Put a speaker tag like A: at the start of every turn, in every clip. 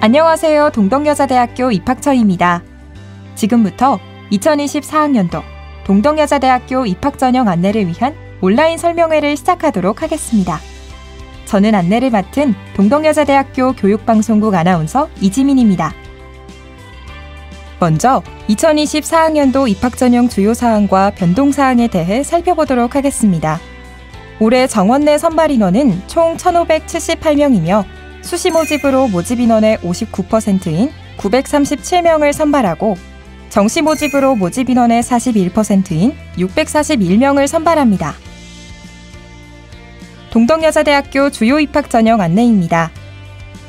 A: 안녕하세요. 동덕여자대학교 입학처입니다. 지금부터 2024학년도 동덕여자대학교 입학전형 안내를 위한 온라인 설명회를 시작하도록 하겠습니다. 저는 안내를 맡은 동덕여자대학교 교육방송국 아나운서 이지민입니다. 먼저 2024학년도 입학전형 주요 사항과 변동사항에 대해 살펴보도록 하겠습니다. 올해 정원 내 선발 인원은 총 1,578명이며 수시 모집으로 모집 인원의 59%인 937명을 선발하고 정시 모집으로 모집 인원의 41%인 641명을 선발합니다. 동덕여자대학교 주요 입학 전형 안내입니다.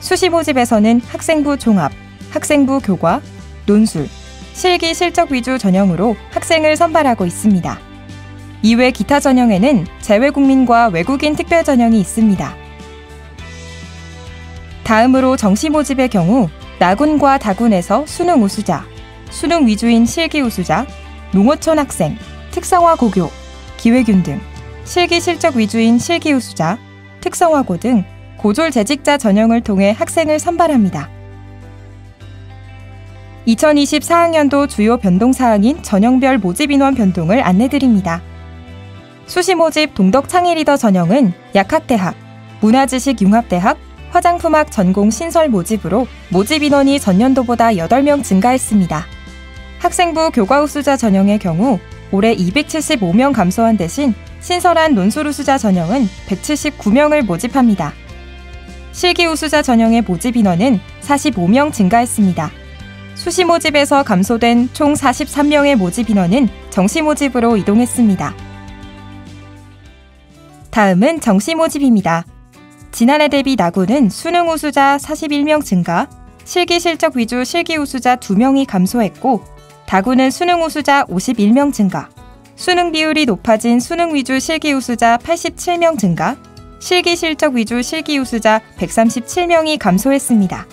A: 수시 모집에서는 학생부 종합, 학생부 교과, 논술, 실기 실적 위주 전형으로 학생을 선발하고 있습니다. 이외 기타 전형에는 재외국민과 외국인 특별 전형이 있습니다. 다음으로 정시 모집의 경우 나군과 다군에서 수능 우수자, 수능 위주인 실기 우수자, 농어촌 학생, 특성화 고교, 기회균 등 실기 실적 위주인 실기 우수자, 특성화고 등 고졸 재직자 전형을 통해 학생을 선발합니다. 2024학년도 주요 변동사항인 전형별 모집 인원 변동을 안내드립니다. 수시 모집 동덕 창의 리더 전형은 약학대학, 문화지식융합대학, 화장품학 전공 신설 모집으로 모집 인원이 전년도보다 8명 증가했습니다. 학생부 교과 우수자 전형의 경우 올해 275명 감소한 대신 신설한 논술 우수자 전형은 179명을 모집합니다. 실기 우수자 전형의 모집 인원은 45명 증가했습니다. 수시 모집에서 감소된 총 43명의 모집 인원은 정시 모집으로 이동했습니다. 다음은 정시 모집입니다. 지난해 대비 나군은 수능 우수자 41명 증가, 실기 실적 위주 실기 우수자 2명이 감소했고 다군은 수능 우수자 51명 증가, 수능 비율이 높아진 수능 위주 실기 우수자 87명 증가, 실기 실적 위주 실기 우수자 137명이 감소했습니다.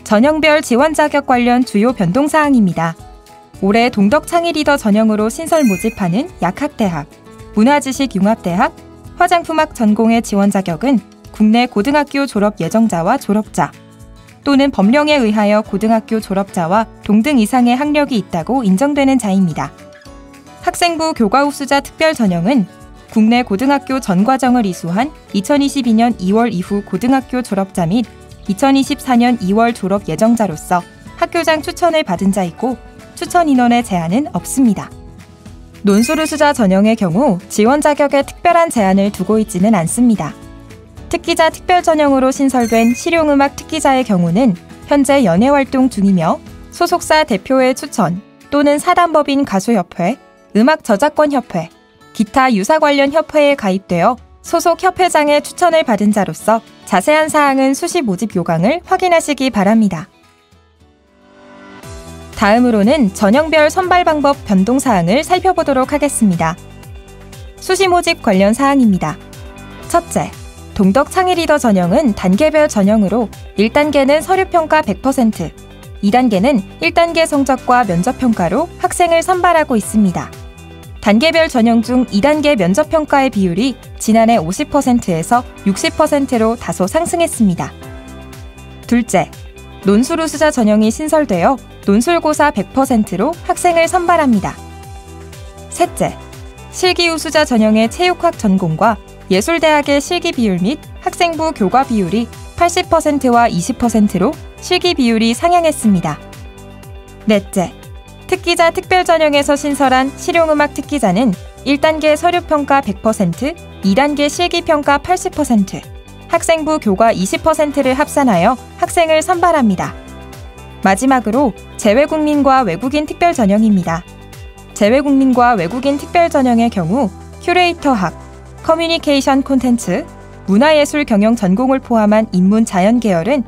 A: 전형별 지원 자격 관련 주요 변동사항입니다. 올해 동덕 창의 리더 전형으로 신설 모집하는 약학대학, 문화지식융합대학, 화장품학 전공의 지원 자격은 국내 고등학교 졸업 예정자와 졸업자 또는 법령에 의하여 고등학교 졸업자와 동등 이상의 학력이 있다고 인정되는 자입니다. 학생부 교과 우수자 특별 전형은 국내 고등학교 전 과정을 이수한 2022년 2월 이후 고등학교 졸업자 및 2024년 2월 졸업 예정자로서 학교장 추천을 받은 자이고 추천 인원의 제한은 없습니다. 논술 우수자 전형의 경우 지원 자격에 특별한 제한을 두고 있지는 않습니다. 특기자 특별 전형으로 신설된 실용음악 특기자의 경우는 현재 연예활동 중이며 소속사 대표의 추천 또는 사단법인 가수협회, 음악저작권협회, 기타 유사 관련 협회에 가입되어 소속 협회장의 추천을 받은 자로서 자세한 사항은 수시 모집 요강을 확인하시기 바랍니다. 다음으로는 전형별 선발 방법 변동사항을 살펴보도록 하겠습니다. 수시 모집 관련 사항입니다. 첫째, 동덕 창의 리더 전형은 단계별 전형으로 1단계는 서류평가 100%, 2단계는 1단계 성적과 면접평가로 학생을 선발하고 있습니다. 단계별 전형 중 2단계 면접평가의 비율이 지난해 50%에서 60%로 다소 상승했습니다. 둘째, 논술 우수자 전형이 신설되어 논술고사 100%로 학생을 선발합니다. 셋째, 실기 우수자 전형의 체육학 전공과 예술대학의 실기 비율 및 학생부 교과 비율이 80%와 20%로 실기 비율이 상향했습니다. 넷째, 특기자 특별 전형에서 신설한 실용음악 특기자는 1단계 서류평가 100%, 2단계 실기평가 80%, 학생부 교과 20%를 합산하여 학생을 선발합니다. 마지막으로 재외국민과 외국인 특별 전형입니다. 재외국민과 외국인 특별 전형의 경우 큐레이터학, 커뮤니케이션 콘텐츠, 문화예술 경영 전공을 포함한 인문 자연 계열은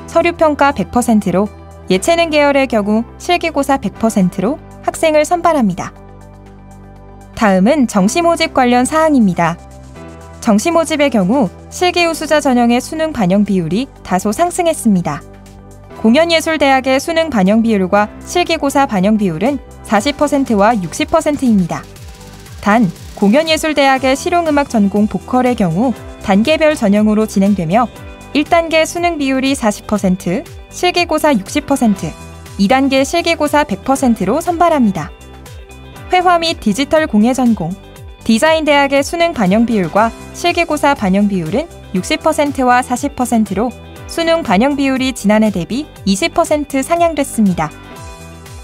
A: 서류평가 100%로 예체능 계열의 경우 실기고사 100%로 학생을 선발합니다. 다음은 정시 모집 관련 사항입니다. 정시 모집의 경우 실기 우수자 전형의 수능 반영 비율이 다소 상승했습니다. 공연예술대학의 수능 반영 비율과 실기고사 반영 비율은 40%와 60%입니다. 단, 공연예술대학의 실용음악 전공 보컬의 경우 단계별 전형으로 진행되며 1단계 수능 비율이 40%, 실기고사 60%, 2단계 실기고사 100%로 선발합니다. 회화 및 디지털 공예 전공, 디자인대학의 수능 반영 비율과 실기고사 반영 비율은 60%와 40%로 수능 반영 비율이 지난해 대비 20% 상향됐습니다.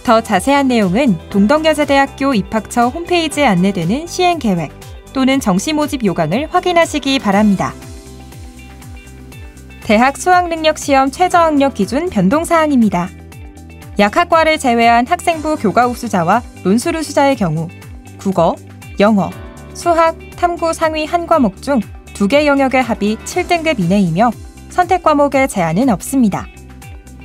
A: 더 자세한 내용은 동덕여자대학교 입학처 홈페이지에 안내되는 시행계획 또는 정시 모집 요강을 확인하시기 바랍니다. 대학 수학능력시험 최저학력 기준 변동사항입니다. 약학과를 제외한 학생부 교과 우수자와 논술 우수자의 경우 국어, 영어, 수학, 탐구 상위 한 과목 중 2개 영역의 합이 7등급 이내이며 선택 과목에 제한은 없습니다.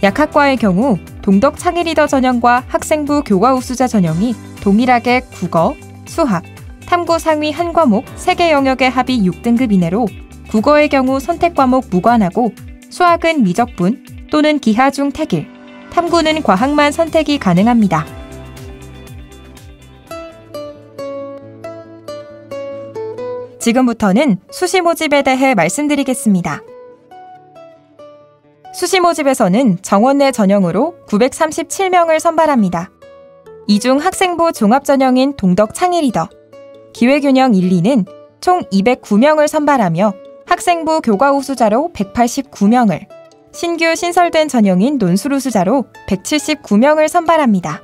A: 약학과의 경우 동덕 창의 리더 전형과 학생부 교과 우수자 전형이 동일하게 국어, 수학, 탐구 상위 한 과목 3개 영역의 합이 6등급 이내로 국어의 경우 선택 과목 무관하고 수학은 미적분 또는 기하 중 택일, 탐구는 과학만 선택이 가능합니다. 지금부터는 수시 모집에 대해 말씀드리겠습니다. 수시 모집에서는 정원 내 전형으로 937명을 선발합니다. 이 중 학생부 종합 전형인 동덕 창의 리더, 기회균형 1, 2는 총 209명을 선발하며 학생부 교과 우수자로 189명을, 신규 신설된 전형인 논술 우수자로 179명을 선발합니다.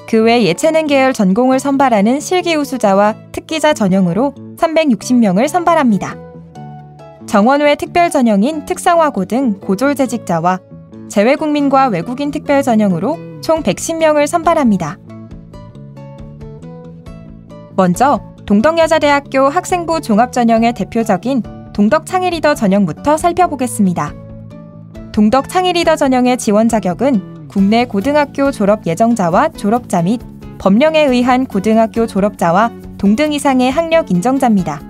A: 그 외 예체능 계열 전공을 선발하는 실기 우수자와 특기자 전형으로 360명을 선발합니다. 정원 외 특별 전형인 특성화고 등 고졸 재직자와 재외국민과 외국인 특별 전형으로 총 110명을 선발합니다. 먼저 동덕여자대학교 학생부 종합전형의 대표적인 동덕창의리더 전형부터 살펴보겠습니다. 동덕창의리더 전형의 지원 자격은 국내 고등학교 졸업 예정자와 졸업자 및 법령에 의한 고등학교 졸업자와 동등 이상의 학력 인정자입니다.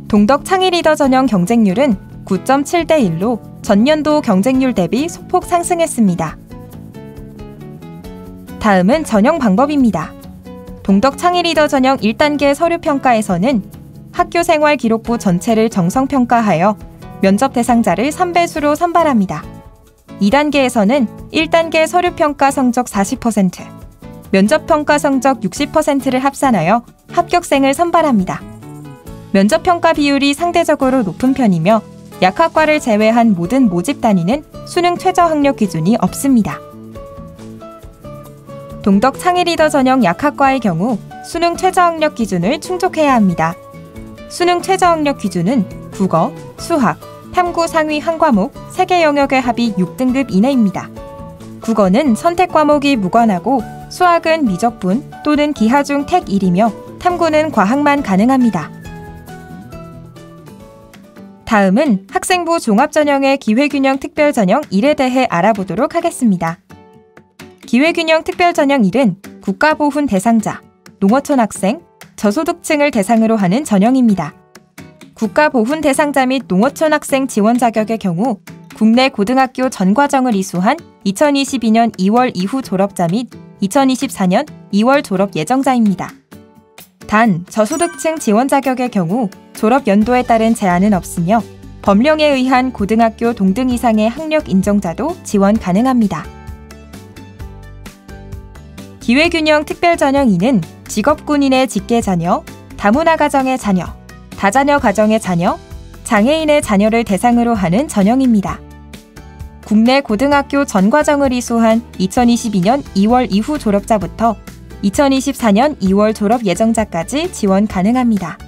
A: 동덕창의리더 전형 경쟁률은 9.7대 1로 전년도 경쟁률 대비 소폭 상승했습니다. 다음은 전형 방법입니다. 동덕창의리더 전형 1단계 서류평가에서는 학교생활기록부 전체를 정성평가하여 면접 대상자를 3배수로 선발합니다. 2단계에서는 1단계 서류평가 성적 40%, 면접평가 성적 60%를 합산하여 합격생을 선발합니다. 면접평가 비율이 상대적으로 높은 편이며 약학과를 제외한 모든 모집 단위는 수능 최저학력 기준이 없습니다. 동덕창의리더 전형 약학과의 경우 수능 최저학력 기준을 충족해야 합니다. 수능 최저학력 기준은 국어, 수학, 탐구 상위 한 과목 3개 영역의 합이 6등급 이내입니다. 국어는 선택 과목이 무관하고 수학은 미적분 또는 기하 중 택 1이며 탐구는 과학만 가능합니다. 다음은 학생부 종합전형의 기회균형 특별전형 1에 대해 알아보도록 하겠습니다. 기회균형 특별전형 1은 국가보훈 대상자, 농어촌 학생, 저소득층을 대상으로 하는 전형입니다. 국가보훈 대상자 및 농어촌 학생 지원 자격의 경우 국내 고등학교 전 과정을 이수한 2022년 2월 이후 졸업자 및 2024년 2월 졸업 예정자입니다. 단, 저소득층 지원 자격의 경우 졸업 연도에 따른 제한은 없으며 법령에 의한 고등학교 동등 이상의 학력 인정자도 지원 가능합니다. 기회균형 특별전형 2는 직업군인의 직계자녀, 다문화 가정의 자녀, 다자녀 가정의 자녀, 장애인의 자녀를 대상으로 하는 전형입니다. 국내 고등학교 전 과정을 이수한 2022년 2월 이후 졸업자부터 2024년 2월 졸업 예정자까지 지원 가능합니다.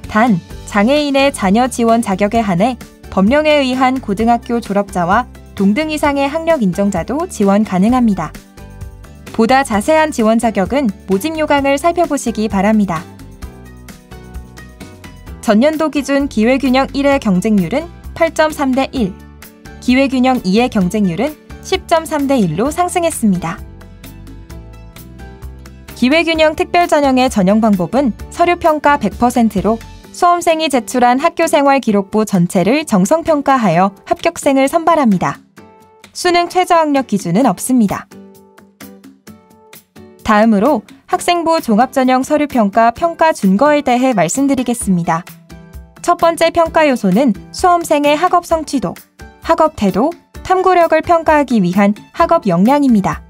A: 단, 장애인의 자녀 지원 자격에 한해 법령에 의한 고등학교 졸업자와 동등 이상의 학력 인정자도 지원 가능합니다. 보다 자세한 지원 자격은 모집 요강을 살펴보시기 바랍니다. 전년도 기준 기회균형 1의 경쟁률은 8.3대 1, 기회균형 2의 경쟁률은 10.3대 1로 상승했습니다. 기회균형 특별전형의 전형 방법은 서류평가 100%로 수험생이 제출한 학교생활 기록부 전체를 정성평가하여 합격생을 선발합니다. 수능 최저학력 기준은 없습니다. 다음으로 학생부 종합전형 서류평가 평가 준거에 대해 말씀드리겠습니다. 첫 번째 평가 요소는 수험생의 학업 성취도, 학업 태도, 탐구력을 평가하기 위한 학업 역량입니다.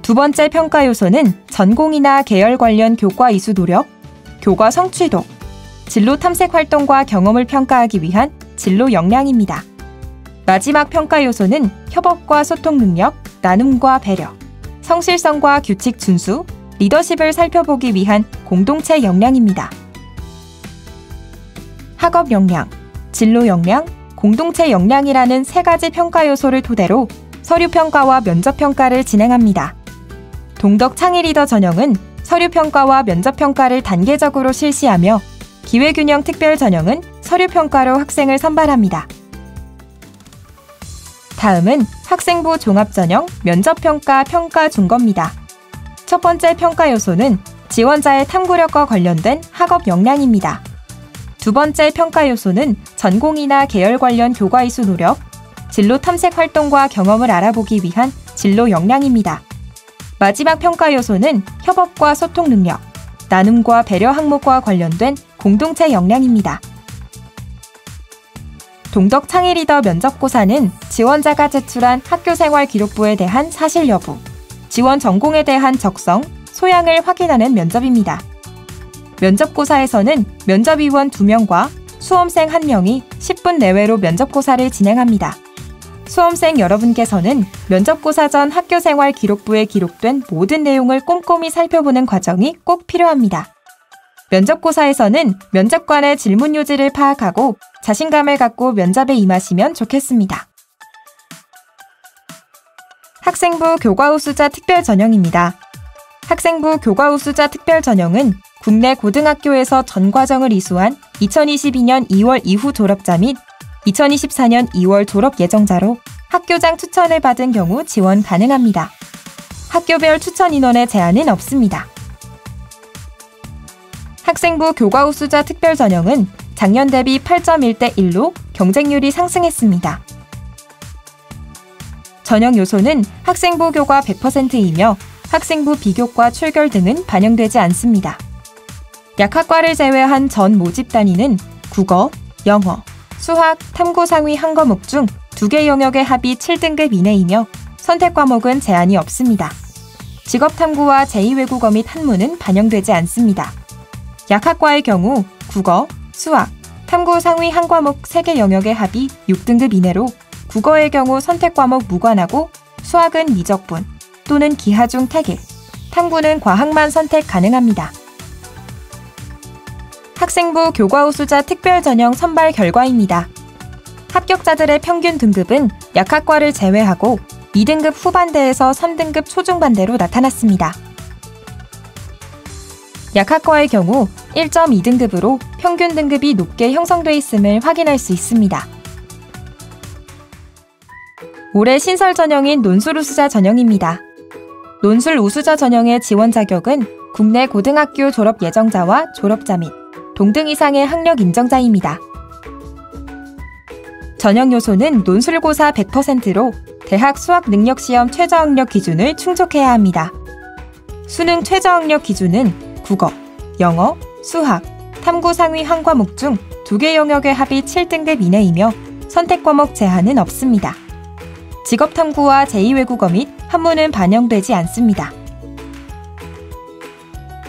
A: 두 번째 평가 요소는 전공이나 계열 관련 교과 이수 노력, 교과 성취도, 진로 탐색 활동과 경험을 평가하기 위한 진로 역량입니다. 마지막 평가 요소는 협업과 소통 능력, 나눔과 배려, 성실성과 규칙 준수, 리더십을 살펴보기 위한 공동체 역량입니다. 학업 역량, 진로 역량, 공동체 역량이라는 세 가지 평가 요소를 토대로 서류 평가와 면접 평가를 진행합니다. 동덕 창의 리더 전형은 서류 평가와 면접 평가를 단계적으로 실시하며 기회균형 특별 전형은 서류 평가로 학생을 선발합니다. 다음은 학생부 종합전형 면접평가 평가 준거입니다. 첫 번째 평가 요소는 지원자의 탐구력과 관련된 학업 역량입니다. 두 번째 평가 요소는 전공이나 계열 관련 교과 이수 노력, 진로 탐색 활동과 경험을 알아보기 위한 진로 역량입니다. 마지막 평가 요소는 협업과 소통 능력, 나눔과 배려 항목과 관련된 공동체 역량입니다. 동덕 창의 리더 면접고사는 지원자가 제출한 학교생활 기록부에 대한 사실 여부, 지원 전공에 대한 적성, 소양을 확인하는 면접입니다. 면접고사에서는 면접위원 2명과 수험생 1명이 10분 내외로 면접고사를 진행합니다. 수험생 여러분께서는 면접고사 전 학교생활 기록부에 기록된 모든 내용을 꼼꼼히 살펴보는 과정이 꼭 필요합니다. 면접고사에서는 면접관의 질문 요지를 파악하고 자신감을 갖고 면접에 임하시면 좋겠습니다. 학생부 교과 우수자 특별 전형입니다. 학생부 교과 우수자 특별 전형은 국내 고등학교에서 전 과정을 이수한 2022년 2월 이후 졸업자 및 2024년 2월 졸업 예정자로 학교장 추천을 받은 경우 지원 가능합니다. 학교별 추천 인원의 제한은 없습니다. 학생부 교과 우수자 특별 전형은 작년 대비 8.1대 1로 경쟁률이 상승했습니다. 전형 요소는 학생부 교과 100%이며 학생부 비교과 출결 등은 반영되지 않습니다. 약학과를 제외한 전 모집 단위는 국어, 영어, 수학, 탐구 상위 한 과목 중 2개 영역의 합이 7등급 이내이며 선택 과목은 제한이 없습니다. 직업탐구와 제2외국어 및 한문은 반영되지 않습니다. 약학과의 경우 국어, 수학, 탐구 상위 한 과목 3개 영역의 합이 6등급 이내로 국어의 경우 선택 과목 무관하고 수학은 미적분 또는 기하 중 택일, 탐구는 과학만 선택 가능합니다. 학생부 교과 우수자 특별 전형 선발 결과입니다. 합격자들의 평균 등급은 약학과를 제외하고 2등급 후반대에서 3등급 초중반대로 나타났습니다. 약학과의 경우 1.2등급으로 평균 등급이 높게 형성돼 있음을 확인할 수 있습니다. 올해 신설 전형인 논술 우수자 전형입니다. 논술 우수자 전형의 지원 자격은 국내 고등학교 졸업 예정자와 졸업자 및 동등 이상의 학력 인정자입니다. 전형 요소는 논술고사 100%로 대학 수학능력시험 최저학력 기준을 충족해야 합니다. 수능 최저학력 기준은 국어, 영어, 수학, 탐구 상위 한 과목 중 2개 영역의 합이 7등급 이내이며 선택 과목 제한은 없습니다. 직업탐구와 제2외국어 및 한문은 반영되지 않습니다.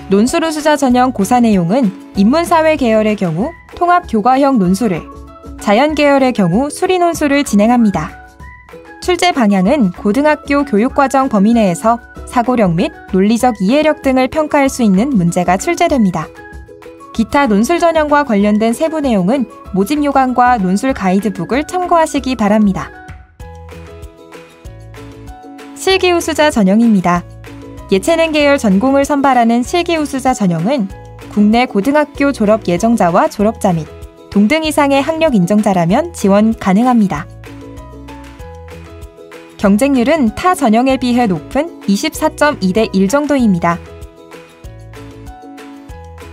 A: 논술 우수자 전형 고사 내용은 인문사회 계열의 경우 통합교과형 논술을, 자연계열의 경우 수리논술을 진행합니다. 출제 방향은 고등학교 교육과정 범위 내에서 사고력 및 논리적 이해력 등을 평가할 수 있는 문제가 출제됩니다. 기타 논술 전형과 관련된 세부 내용은 모집 요강과 논술 가이드북을 참고하시기 바랍니다. 실기 우수자 전형입니다. 예체능 계열 전공을 선발하는 실기 우수자 전형은 국내 고등학교 졸업 예정자와 졸업자 및 동등 이상의 학력 인정자라면 지원 가능합니다. 경쟁률은 타 전형에 비해 높은 24.2대 1 정도입니다.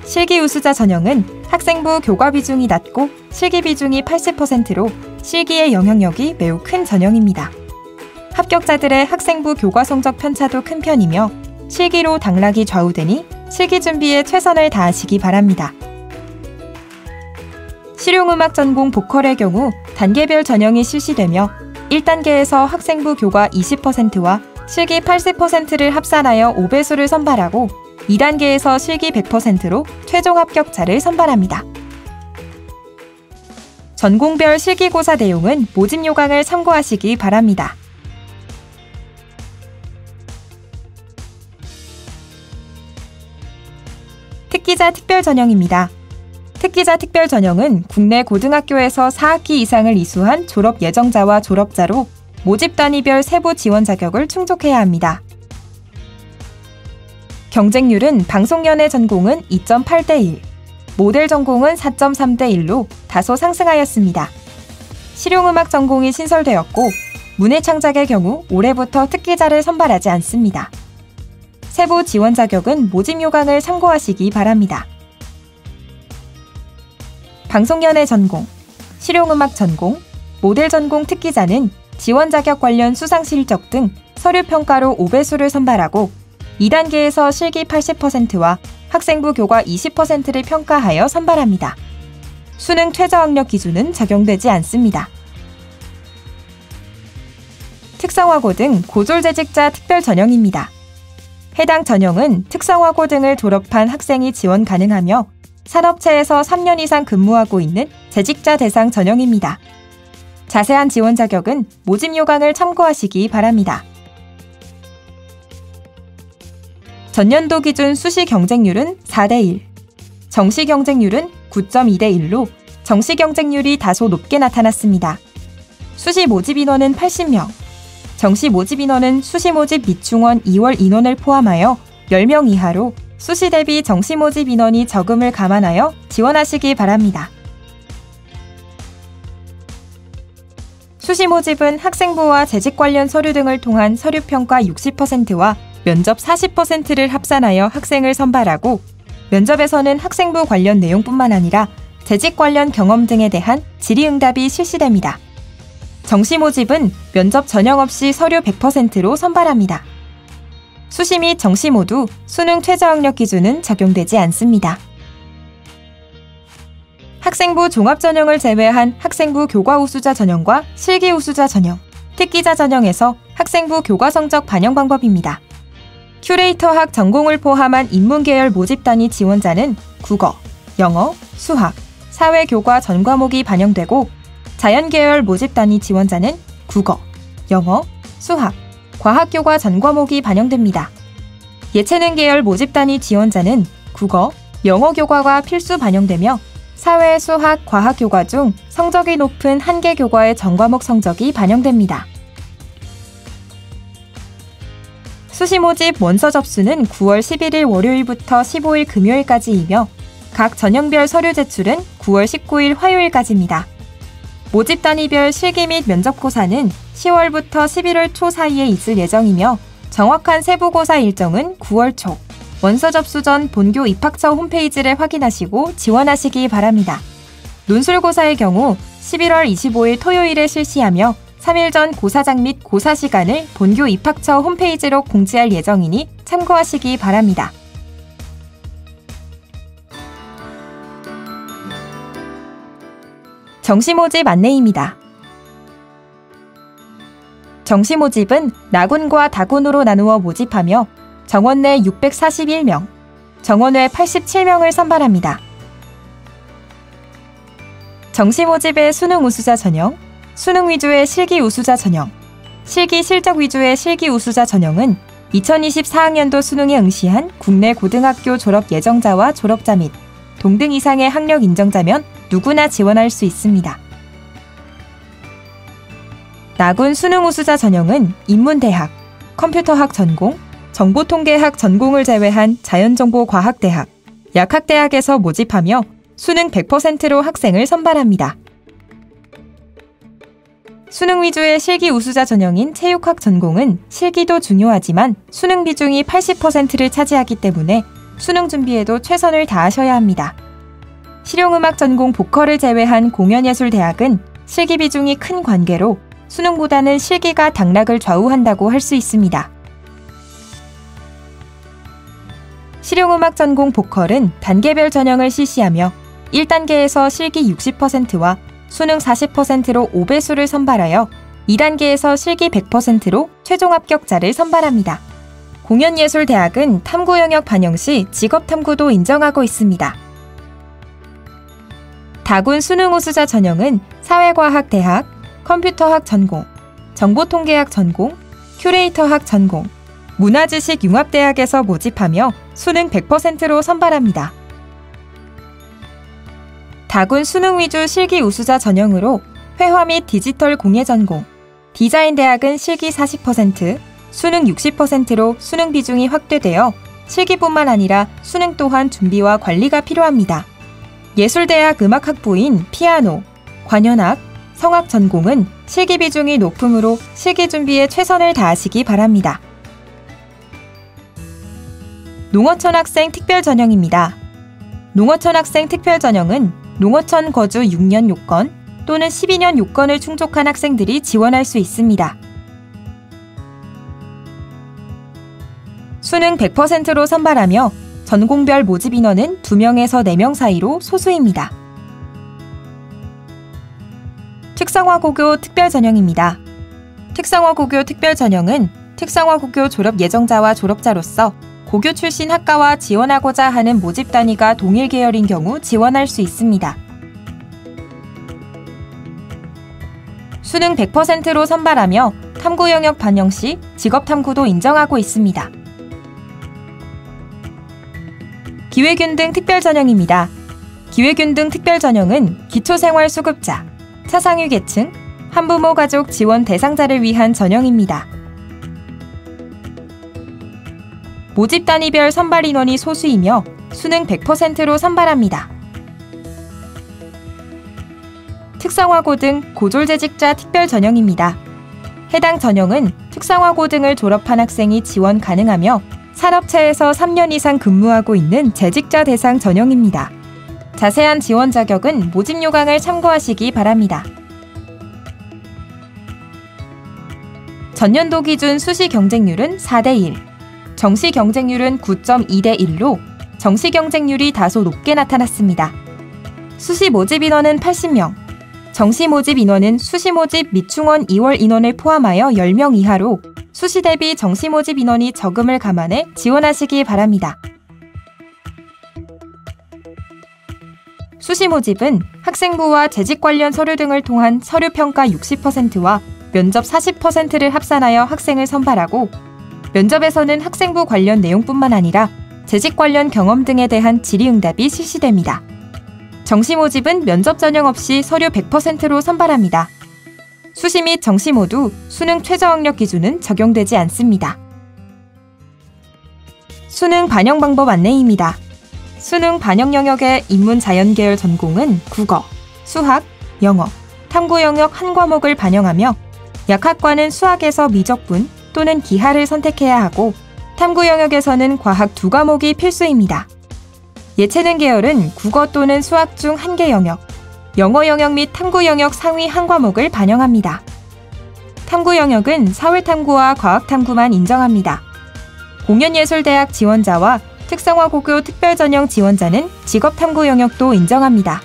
A: 실기 우수자 전형은 학생부 교과 비중이 낮고 실기 비중이 80%로 실기의 영향력이 매우 큰 전형입니다. 합격자들의 학생부 교과 성적 편차도 큰 편이며 실기로 당락이 좌우되니 실기 준비에 최선을 다하시기 바랍니다. 실용음악 전공 보컬의 경우 단계별 전형이 실시되며 1단계에서 학생부 교과 20%와 실기 80%를 합산하여 5배수를 선발하고 2단계에서 실기 100%로 최종 합격자를 선발합니다. 전공별 실기고사 내용은 모집 요강을 참고하시기 바랍니다. 특기자 특별 전형입니다. 특기자 특별 전형은 국내 고등학교에서 4학기 이상을 이수한 졸업 예정자와 졸업자로 모집 단위별 세부 지원 자격을 충족해야 합니다. 경쟁률은 방송연예 전공은 2.8대 1, 모델 전공은 4.3대 1로 다소 상승하였습니다. 실용음악 전공이 신설되었고 문해창작의 경우 올해부터 특기자를 선발하지 않습니다. 세부 지원 자격은 모집 요강을 참고하시기 바랍니다. 방송연예 전공, 실용음악 전공, 모델 전공 특기자는 지원 자격 관련 수상 실적 등 서류 평가로 5배수를 선발하고 2단계에서 실기 80%와 학생부 교과 20%를 평가하여 선발합니다. 수능 최저학력 기준은 적용되지 않습니다. 특성화고 등 고졸재직자 특별 전형입니다. 해당 전형은 특성화고 등을 졸업한 학생이 지원 가능하며 산업체에서 3년 이상 근무하고 있는 재직자 대상 전형입니다. 자세한 지원 자격은 모집 요강을 참고하시기 바랍니다. 전년도 기준 수시 경쟁률은 4대 1, 정시 경쟁률은 9.2대 1로 정시 경쟁률이 다소 높게 나타났습니다. 수시 모집 인원은 80명, 정시 모집 인원은 수시 모집 미충원 2월 인원을 포함하여 10명 이하로 수시 대비 정시 모집 인원이 적음을 감안하여 지원하시기 바랍니다. 수시 모집은 학생부와 재직 관련 서류 등을 통한 서류 평가 60%와 면접 40%를 합산하여 학생을 선발하고 면접에서는 학생부 관련 내용뿐만 아니라 재직 관련 경험 등에 대한 질의응답이 실시됩니다. 정시 모집은 면접 전형 없이 서류 100%로 선발합니다. 수시 및 정시 모두 수능 최저학력 기준은 적용되지 않습니다. 학생부 종합 전형을 제외한 학생부 교과 우수자 전형과 실기 우수자 전형, 특기자 전형에서 학생부 교과 성적 반영 방법입니다. 큐레이터학 전공을 포함한 인문계열 모집 단위 지원자는 국어, 영어, 수학, 사회교과 전 과목이 반영되고 자연계열 모집 단위 지원자는 국어, 영어, 수학, 과학교과 전 과목이 반영됩니다. 예체능 계열 모집 단위 지원자는 국어, 영어 교과가 필수 반영되며 사회, 수학, 과학 교과 중 성적이 높은 한 개 교과의 전 과목 성적이 반영됩니다. 수시 모집 원서 접수는 9월 11일 월요일부터 15일 금요일까지이며 각 전형별 서류 제출은 9월 19일 화요일까지입니다. 모집 단위별 실기 및 면접고사는 10월부터 11월 초 사이에 있을 예정이며 정확한 세부고사 일정은 9월 초. 원서 접수 전 본교 입학처 홈페이지를 확인하시고 지원하시기 바랍니다. 논술고사의 경우 11월 25일 토요일에 실시하며 3일 전 고사장 및 고사 시간을 본교 입학처 홈페이지로 공지할 예정이니 참고하시기 바랍니다. 정시 모집 안내입니다. 정시 모집은 나군과 다군으로 나누어 모집하며 정원 내 641명, 정원 외 87명을 선발합니다. 정시 모집의 수능 우수자 전형, 수능 위주의 실기 우수자 전형, 실기 실적 위주의 실기 우수자 전형은 2024학년도 수능에 응시한 국내 고등학교 졸업 예정자와 졸업자 및 동등 이상의 학력 인정자면 누구나 지원할 수 있습니다. 나군 수능 우수자 전형은 인문대학, 컴퓨터학 전공, 정보통계학 전공을 제외한 자연정보과학대학, 약학대학에서 모집하며 수능 100%로 학생을 선발합니다. 수능 위주의 실기 우수자 전형인 체육학 전공은 실기도 중요하지만 수능 비중이 80%를 차지하기 때문에 수능 준비에도 최선을 다하셔야 합니다. 실용음악 전공 보컬을 제외한 공연예술대학은 실기 비중이 큰 관계로 수능보다는 실기가 당락을 좌우한다고 할 수 있습니다. 실용음악 전공 보컬은 단계별 전형을 실시하며 1단계에서 실기 60%와 수능 40%로 5배수를 선발하여 2단계에서 실기 100%로 최종 합격자를 선발합니다. 공연예술대학은 탐구 영역 반영 시 직업탐구도 인정하고 있습니다. 다군 수능 우수자 전형은 사회과학대학, 컴퓨터학 전공, 정보통계학 전공, 큐레이터학 전공, 문화지식융합대학에서 모집하며 수능 100%로 선발합니다. 다군 수능 위주 실기 우수자 전형으로 회화 및 디지털 공예 전공, 디자인대학은 실기 40%, 수능 60%로 수능 비중이 확대되어 실기뿐만 아니라 수능 또한 준비와 관리가 필요합니다. 예술대학 음악학부인 피아노, 관현악, 성악 전공은 실기 비중이 높으므로 실기 준비에 최선을 다하시기 바랍니다. 농어촌 학생 특별 전형입니다. 농어촌 학생 특별 전형은 농어촌 거주 6년 요건 또는 12년 요건을 충족한 학생들이 지원할 수 있습니다. 수능 100%로 선발하며 전공별 모집 인원은 2명에서 4명 사이로 소수입니다. 특성화고교 특별 전형입니다. 특성화고교 특별 전형은 특성화고교 졸업 예정자와 졸업자로서 고교 출신 학과와 지원하고자 하는 모집 단위가 동일 계열인 경우 지원할 수 있습니다. 수능 100%로 선발하며 탐구 영역 반영 시 직업탐구도 인정하고 있습니다. 기회균등 특별 전형입니다. 기회균등 특별 전형은 기초생활수급자, 차상위 계층, 한부모 가족 지원 대상자를 위한 전형입니다. 모집 단위별 선발 인원이 소수이며 수능 100%로 선발합니다. 특성화고등 고졸재직자 특별 전형입니다. 해당 전형은 특성화고등을 졸업한 학생이 지원 가능하며 산업체에서 3년 이상 근무하고 있는 재직자 대상 전형입니다. 자세한 지원 자격은 모집 요강을 참고하시기 바랍니다. 전년도 기준 수시 경쟁률은 4대1, 정시 경쟁률은 9.2대1로 정시 경쟁률이 다소 높게 나타났습니다. 수시 모집 인원은 80명, 정시 모집 인원은 수시 모집 및 충원 2월 인원을 포함하여 10명 이하로 수시 대비 정시 모집 인원이 적음을 감안해 지원하시기 바랍니다. 수시 모집은 학생부와 재직 관련 서류 등을 통한 서류 평가 60%와 면접 40%를 합산하여 학생을 선발하고 면접에서는 학생부 관련 내용뿐만 아니라 재직 관련 경험 등에 대한 질의응답이 실시됩니다. 정시 모집은 면접 전형 없이 서류 100%로 선발합니다. 수시 및 정시 모두 수능 최저학력 기준은 적용되지 않습니다. 수능 반영 방법 안내입니다. 수능 반영 영역의 인문 자연 계열 전공은 국어, 수학, 영어, 탐구 영역 한 과목을 반영하며 약학과는 수학에서 미적분 또는 기하를 선택해야 하고 탐구 영역에서는 과학 2과목이 필수입니다. 예체능 계열은 국어 또는 수학 중 한 개 영역, 영어 영역 및 탐구 영역 상위 한 과목을 반영합니다. 탐구 영역은 사회탐구와 과학탐구만 인정합니다. 공연예술대학 지원자와 특성화고교 특별전형 지원자는 직업탐구 영역도 인정합니다.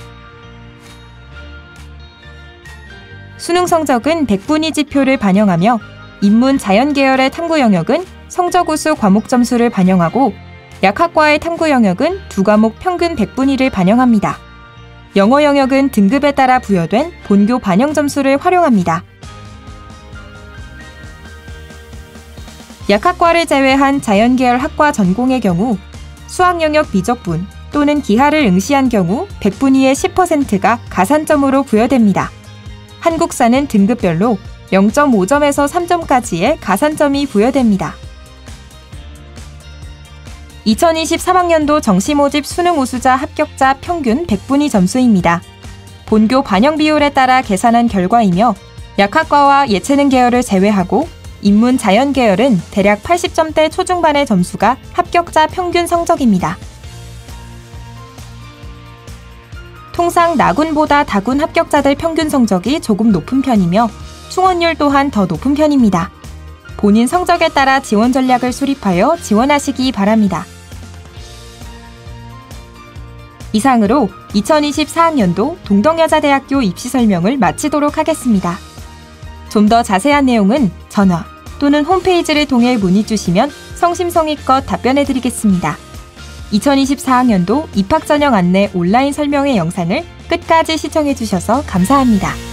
A: 수능 성적은 100분위 지표를 반영하며 인문 자연 계열의 탐구 영역은 성적 우수 과목 점수를 반영하고 약학과의 탐구 영역은 2과목 평균 100분위를 반영합니다. 영어 영역은 등급에 따라 부여된 본교 반영 점수를 활용합니다. 약학과를 제외한 자연계열 학과 전공의 경우 수학 영역 미적분 또는 기하를 응시한 경우 100분위의 10%가 가산점으로 부여됩니다. 한국사는 등급별로 0.5점에서 3점까지의 가산점이 부여됩니다. 2023학년도 정시 모집 수능 우수자 합격자 평균 100분위 점수입니다. 본교 반영 비율에 따라 계산한 결과이며 약학과와 예체능 계열을 제외하고 인문 자연 계열은 대략 80점대 초중반의 점수가 합격자 평균 성적입니다. 통상 나군보다 다군 합격자들 평균 성적이 조금 높은 편이며 충원율 또한 더 높은 편입니다. 본인 성적에 따라 지원 전략을 수립하여 지원하시기 바랍니다. 이상으로 2024학년도 동덕여자대학교 입시 설명을 마치도록 하겠습니다. 좀 더 자세한 내용은 전화 또는 홈페이지를 통해 문의 주시면 성심성의껏 답변해드리겠습니다. 2024학년도 입학 전형 안내 온라인 설명회 영상을 끝까지 시청해주셔서 감사합니다.